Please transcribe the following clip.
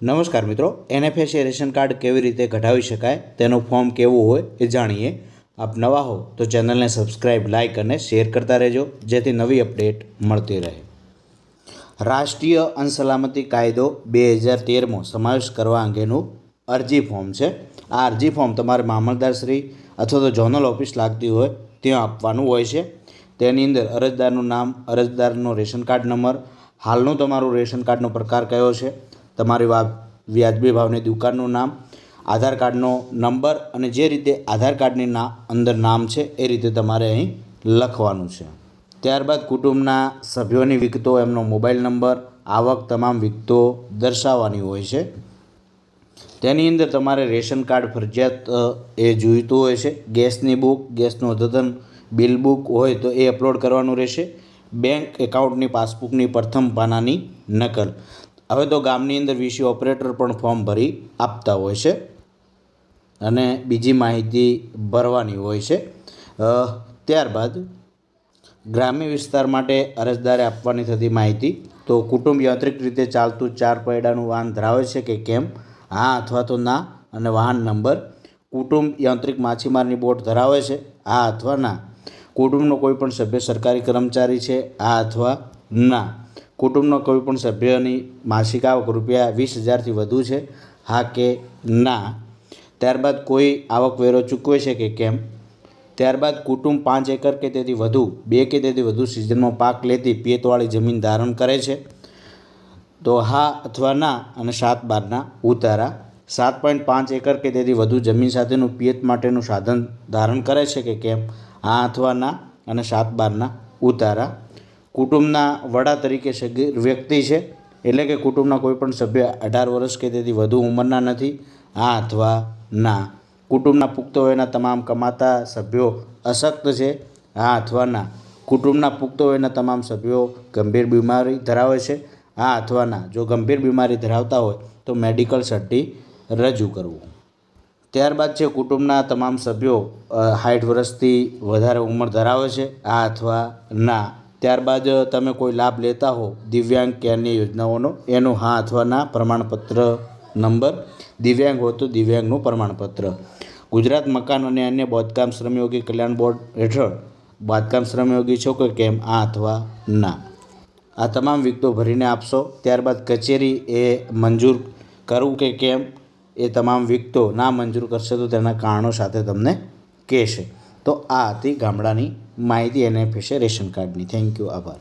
નમસ્કાર મિત્રો, NFSA ration card કેવી રીતે કઢાવી શકાય, તેનું ફોર્મ કેવું હોય એ જાણીએ. આપ નવા હો તો ચેનલને સબસ્ક્રાઇબ, લાઇક અને શેર કરતા રહેજો, જેથી નવી અપડેટ મળતી રહે. રાષ્ટ્રીય અન્ન સલામતી કાયદો 2013માં સમાવેશ કરવા અંગેનું અરજી ફોર્મ છે. આ અરજી ફોર્મ તમારે મામલતદારશ્રી અથવા તો ઝોનલ ઓફિસ લાગતી હોય ત્યાં આપવાનું હોય છે. તેની અંદર અરજદારનું નામ, અરજદારનો રેશન કાર્ડ નંબર, હાલનું તમારું રેશન કાર્ડનો પ્રકાર કયો છે, તમારી વ્યાજબી ભાવની દુકાનનું નામ, આધાર કાર્ડનો નંબર અને જે રીતે આધાર કાર્ડની અંદર નામ છે એ રીતે તમારે અહીં લખવાનું છે. ત્યારબાદ કુટુંબના સભ્યોની વિગતો, એમનો મોબાઈલ નંબર, આવક, તમામ વિગતો દર્શાવવાની હોય છે. તેની અંદર તમારે રેશન કાર્ડ ફરજિયાત એ જોઈતું હોય છે. ગેસની બુક, ગેસનું અદ્યતન બિલ બુક હોય તો એ અપલોડ કરવાનું રહેશે. બેંક એકાઉન્ટની પાસબુકની પ્રથમ પાનાની નકલ. હવે તો ગામની અંદર વીસી ઓપરેટર પણ ફોર્મ ભરી આપતા હોય છે અને બીજી માહિતી ભરવાની હોય છે. ત્યારબાદ ગ્રામ્ય વિસ્તાર માટે અરજદારે આપવાની થતી માહિતી. તો કુટુંબ યાંત્રિક રીતે ચાલતું 4 પૈડાનું વાહન ધરાવે છે કે કેમ, હા અથવા તો ના, અને વાહન નંબર. કુટુંબ યાંત્રિક માછીમારની બોટ ધરાવે છે, હા અથવા ના. કુટુંબનો કોઈ પણ સભ્ય સરકારી કર્મચારી છે, હા અથવા ના. કુટુંબનો કોઈ પણ સભ્યની માસિક આવક ₹20,000થી વધુ છે, હા કે ના. ત્યારબાદ કોઈ આવકવેરો ચૂકવે છે કે કેમ. ત્યારબાદ કુટુંબ 5 એકર કે તેથી વધુ, 2 કે તેથી વધુ સિઝનમાં પાક લેતી પિયતવાળી જમીન ધારણ કરે છે, તો હા અથવા ના અને 7/12ના ઉતારા. 7.5 એકર કે તેથી વધુ જમીન સાથેનું પિયત માટેનું સાધન ધારણ કરે છે કે કેમ, હા અથવા ના અને 7/12ના ઉતારા. કુટુંબના વડા તરીકે સગીર વ્યક્તિ છે, એટલે કે કુટુંબના કોઈપણ સભ્ય 18 વર્ષ કે તેથી વધુ ઉંમરના નથી, હા અથવા ના. કુટુંબના પુખ્ત વયના તમામ કમાતા સભ્યો અશક્ત છે, હા અથવા ના. કુટુંબના પુખ્ત વયના તમામ સભ્યો ગંભીર બીમારી ધરાવે છે, હા અથવા ના. જો ગંભીર બીમારી ધરાવતા હોય તો મેડિકલ સર્ટી રજૂ કરવું. ત્યારબાદ છે કુટુંબના તમામ સભ્યો 60 વર્ષથી વધારે ઉંમર ધરાવે છે, હા અથવા ના. ત્યારબાદ તમે કોઈ લાભ લેતા હો દિવ્યાંગ કે અન્ય યોજનાઓનો, એનું હા અથવા ના પ્રમાણપત્ર નંબર. દિવ્યાંગ હો તો દિવ્યાંગનું પ્રમાણપત્ર. ગુજરાત મકાન અને અન્ય બાંધકામ શ્રમયોગી કલ્યાણ બોર્ડ હેઠળ બાંધકામ શ્રમયોગી છો કે કેમ, હા અથવા ના. આ તમામ વિગતો ભરીને આપશો. ત્યારબાદ કચેરી એ મંજૂર કરવું કે કેમ એ તમામ વિગતો ના મંજૂર કરશે તો તેના કારણો સાથે તમને કહેશે. તો આ હતી ગામડાની માહિતી એનએફએસએ રેશન કાર્ડની. થેન્ક યુ, આભાર.